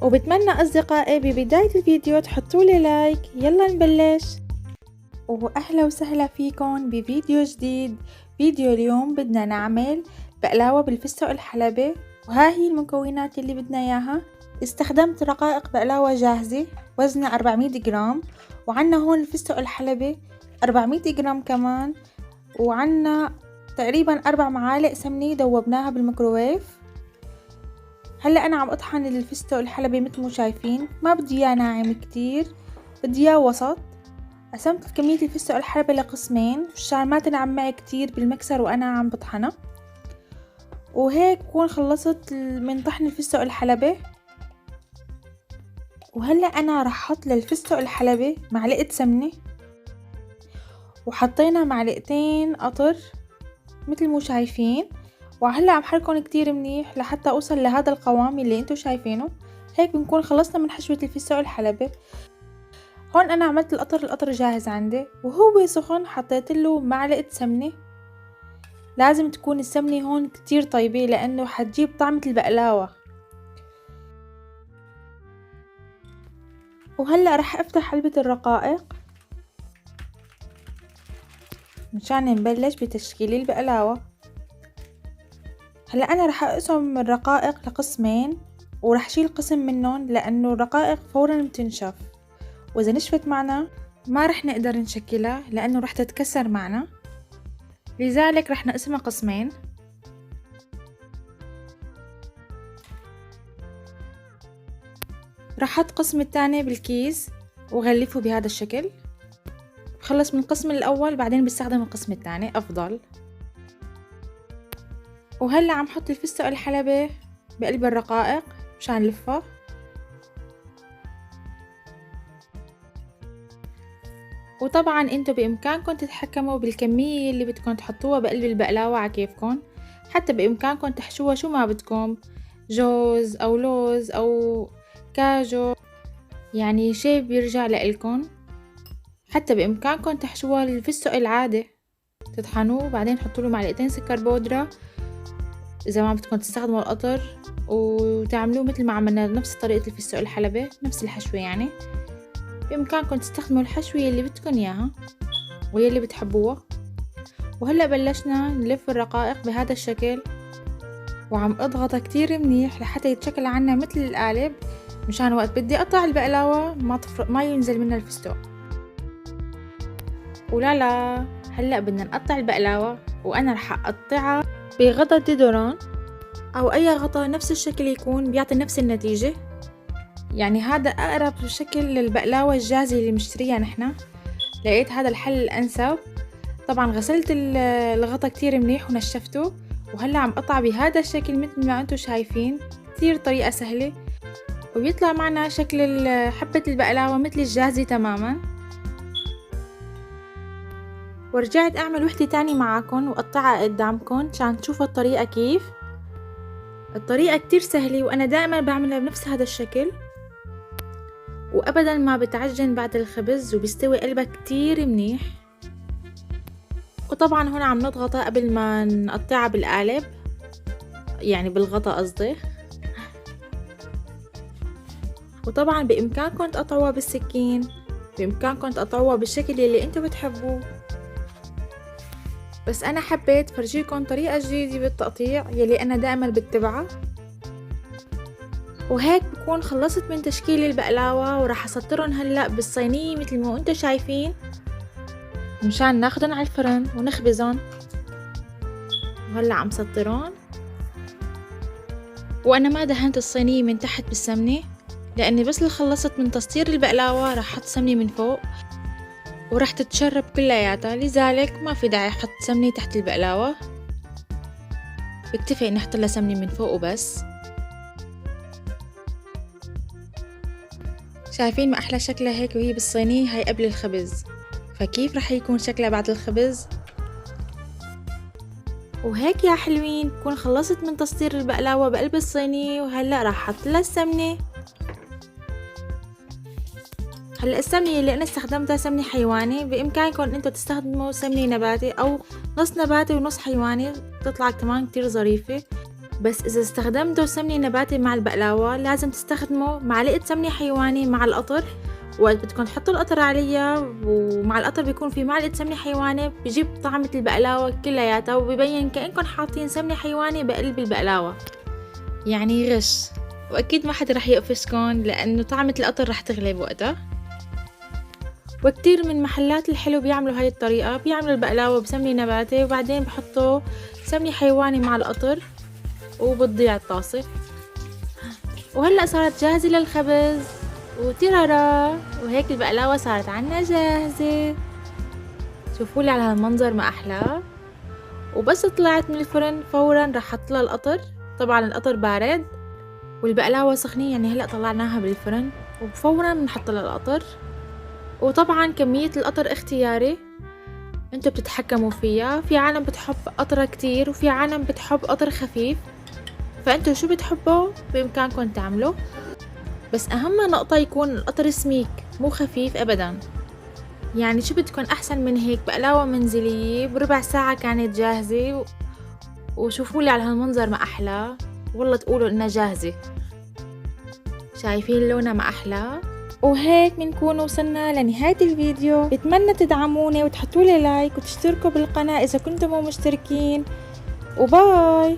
وبتمنى أصدقائي ببداية الفيديو تحطولي لايك. يلا نبلش. وأهلا وسهلا فيكم بفيديو جديد. فيديو اليوم بدنا نعمل بقلاوة بالفستق الحلبي، وها هي المكونات اللي بدنا اياها. استخدمت رقائق بقلاوة جاهزة وزنها 400 جرام، وعنا هون الفستق الحلبي 400 جرام كمان، وعنا تقريبا 4 معالق سمنة دوبناها بالميكروويف. هلا انا عم اطحن الفستق الحلبي مثل ما شايفين، ما بدي اياه ناعم كتير، بدي اياه وسط. قسمت كمية الفستق الحلبي لقسمين مشان ما تنعم معي كتير بالمكسر وانا عم بطحنها. وهيك بكون خلصت من طحن الفستق الحلبي. وهلا انا رح احط للفستق الحلبي معلقة سمنة، وحطينا معلقتين قطر مثل ما شايفين. وهلا عم حركهم كتير منيح لحتى اوصل لهذا القوام اللي انتو شايفينه. هيك بنكون خلصنا من حشوة الفستق الحلبي. هون انا عملت القطر جاهز عندي، وهو سخن حطيت له معلقة سمنة. لازم تكون السمنة هون كتير طيبة لانه حتجيب طعمة البقلاوة. وهلا رح افتح علبة الرقائق مشان نبلش بتشكيل البقلاوة. هلا انا رح اقسم الرقائق لقسمين، ورح شيل قسم منهم لانه الرقائق فورا بتنشف، واذا نشفت معنا ما رح نقدر نشكلها لانه رح تتكسر معنا، لذلك رح نقسمها قسمين. رح احط قسم الثاني بالكيس وغلفه بهذا الشكل. بخلص من القسم الاول بعدين بستخدم القسم الثاني افضل. وهلا عم حط الفستق الحلبي بقلب الرقائق مشان لفه. وطبعا انتو بامكانكم تتحكموا بالكمية اللي بدكم تحطوها بقلب البقلاوة على كيفكم، حتى بامكانكم تحشوها شو ما بدكم، جوز او لوز او كاجو، يعني شي بيرجع لإلكم. حتى بامكانكم تحشوها الفستق العادي، تطحنوه بعدين تحطوا له معلقتين سكر بودرة اذا ما بدكم تستخدموا القطر، وتعملوه مثل ما عملنا نفس طريقة الفستق الحلبي، نفس الحشوة يعني. بإمكانكم تستخدموا الحشوة اللي بدكم إياها واللي بتحبوها. وهلأ بلشنا نلف الرقائق بهذا الشكل، وعم اضغطها كتير منيح لحتى يتشكل عنا مثل القالب، مشان وقت بدي اقطع البقلاوة ما ينزل منها الفستق. ولا هلأ بدنا نقطع البقلاوة، وانا رح اقطعها بغطا ديدوران او اي غطا نفس الشكل يكون بيعطي نفس النتيجة. يعني هذا اقرب شكل للبقلاوة الجاهزة اللي مشتريها نحنا، لقيت هذا الحل الانسب. طبعا غسلت الغطا كتير منيح ونشفته، وهلا عم قطع بهذا الشكل مثل ما انتم شايفين. كتير طريقة سهلة، وبيطلع معنا شكل حبة البقلاوة مثل الجاهزة تماما. ورجعت اعمل وحدة تانية معاكم وقطعها قدامكم عشان تشوفوا الطريقة كيف. الطريقة كتير سهلة، وانا دائما بعملها بنفس هذا الشكل، وابدا ما بتعجن بعد الخبز، وبيستوي قلبها كتير منيح. وطبعا هنا عم نضغطها قبل ما نقطعها بالقالب، يعني بالغطا قصدي. وطبعا بامكانكم تقطعوها بالسكين، بامكانكم تقطعوها بالشكل اللي انتم بتحبوه، بس انا حبيت فرجيكم طريقة جديدة بالتقطيع يلي انا دائما بتبعها. وهيك بكون خلصت من تشكيل البقلاوة، وراح اسطرهم هلا بالصينية مثل ما انتم شايفين مشان ناخدن على الفرن ونخبزن. وهلا عم سطرون، وانا ما دهنت الصينية من تحت بالسمنة لاني بس اللي خلصت من تسطير البقلاوة راح احط سمنة من فوق وراح تتشرب كلياتها، لذلك ما في داعي احط سمنة تحت البقلاوة، بكتفي اني احط لها سمنة من فوق وبس. شايفين ما احلى شكلها هيك وهي بالصينية هاي قبل الخبز، فكيف رح يكون شكلها بعد الخبز؟ وهيك يا حلوين بكون خلصت من تسطير البقلاوة بقلب الصينية. وهلا راح احط لها السمنة. هلا السمنة اللي انا استخدمتها سمنة حيواني، بامكانكم انتم تستخدموا سمنة نباتي او نص نباتي ونص حيواني، بتطلع كمان كتير ظريفة. بس إذا استخدمتوا سمنة نباتي مع البقلاوة لازم تستخدموا معلقة سمنة حيواني مع القطر. وقت بدكم تحطوا القطر عليها ومع القطر بيكون في معلقة سمنة حيواني بيجيب طعمة البقلاوة كلياتها وبيبين كأنكم حاطين سمنة حيواني بقلب البقلاوة، يعني غش. وأكيد ما حدا رح يقفشكن لأنه طعمة القطر رح تغلب وقتها. وكتير من محلات الحلو بيعملوا هاي الطريقة، بيعملوا البقلاوة بسمنة نباتي وبعدين بحطوا سمنة حيواني مع القطر وبتضيع الطاسة. وهلأ صارت جاهزة للخبز وتيرارا، وهيك البقلاوة صارت عنا جاهزة. شوفولي على هالمنظر ما أحلى. وبس طلعت من الفرن فورا رح حطلها القطر، طبعا القطر بارد والبقلاوة سخنة، يعني هلأ طلعناها بالفرن وفورا بنحطلها القطر. وطبعا كمية القطر اختياري، انتو بتتحكموا فيها. في عالم بتحب قطرة كتير وفي عالم بتحب قطر خفيف، فانتو شو بتحبوا بإمكانكم تعملوا. بس أهم نقطة يكون القطر سميك مو خفيف أبدا. يعني شو بدكن أحسن من هيك؟ بقلاوة منزلية بربع ساعة كانت جاهزة وشوفولي على هالمنظر ما أحلى، والله تقولوا إنها جاهزة. شايفين لونها ما أحلى؟ وهيك بنكون وصلنا لنهاية الفيديو. بتمنى تدعموني وتحطولي لايك وتشتركوا بالقناة إذا كنتم مو مشتركين، وباي.